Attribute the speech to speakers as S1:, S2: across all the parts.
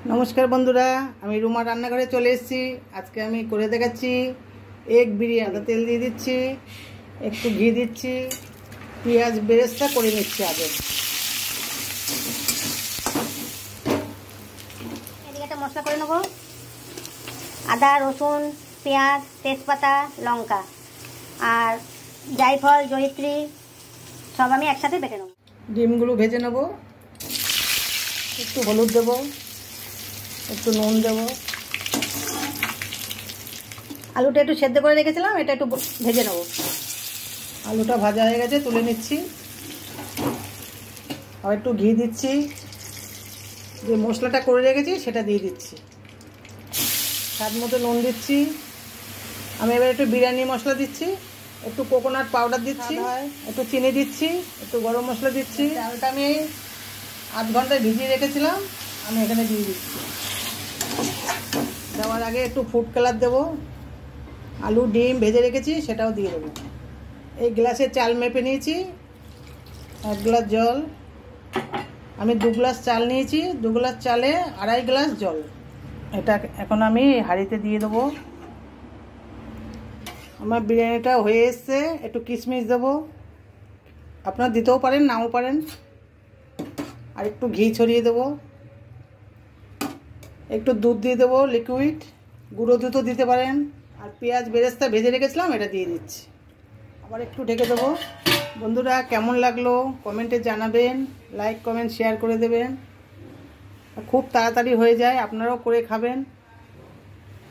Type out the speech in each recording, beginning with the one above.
S1: नमस्कार बंधुरा आमी रूमा रान्नाघरे चले एसेছি আজকে আমি করে দেখাচ্ছি এগ বিরিয়ানি। তেল দিয়ে দিচ্ছি, একটু ঘি দিচ্ছি, পেঁয়াজ বেরেস্তা করে নিচ্ছি আগে।
S2: এদিকে একটা মশলা করে নেব। আদা রসুন পেঁয়াজ তেজপাতা লঙ্কা আর জায়ফল জয়িত্রী সব আমি একসাথে বেটে নেব।
S1: ডিমগুলো ভেজে নেব, একটু হলুদ দেব, একটু নুন দেব।
S2: আলুটা একটু সেদ্ধ করে রেখেছিলাম, এটা একটু ভেজে নেব।
S1: আলুটা ভাজা হয়ে গেছে, তুলে নিচ্ছি। আর একটু ঘি দিচ্ছি, যে মশলাটা করে রেখেছি সেটা দিয়ে দিচ্ছি। স্বাদ মতো নুন দিচ্ছি। আমি এবার একটু বিরিয়ানি মশলা দিচ্ছি, একটু কোকোনাট পাউডার দিচ্ছি, একটু চিনি দিচ্ছি, একটু গরম মশলা দিচ্ছি। চালটা আমি 8 ঘন্টায় ভিজিয়ে রেখেছিলাম, আমি এখানে দিয়ে দিচ্ছি। দেওয়ার আগে একটু ফুড কালার দেবো। আলু ডিম ভেজে রেখেছি সেটাও দিয়ে দেবো। এই গ্লাসে চাল মেপে নিয়েছি, 1 গ্লাস জল। আমি 2 গ্লাস চাল নিয়েছি, 2 গ্লাস চালে 2.5 গ্লাস জল। এটা এখন আমি হাঁড়িতে দিয়ে দেবো। আমার বিরিয়ানিটা হয়ে এসছে। একটু কিশমিশ দেবো, আপনারা দিতেও পারেন নাও পারেন। আর একটু ঘি ছড়িয়ে দেবো, একটু দুধ দিয়ে দেবো লিকুইড, গুঁড়ো দুধও দিতে পারেন। আর পেঁয়াজ বেরেস্তা ভেজে রেখেছিলাম এটা দিয়ে দিচ্ছি। আবার একটু ঢেকে দেবো। বন্ধুরা কেমন লাগলো কমেন্টে জানাবেন, লাইক কমেন্ট শেয়ার করে দেবেন। খুব তাড়াতাড়ি হয়ে যায়, আপনারাও করে খাবেন।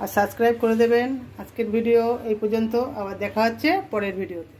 S1: আর সাবস্ক্রাইব করে দেবেন। আজকের ভিডিও এই পর্যন্ত, আবার দেখা হচ্ছে পরের ভিডিওতে।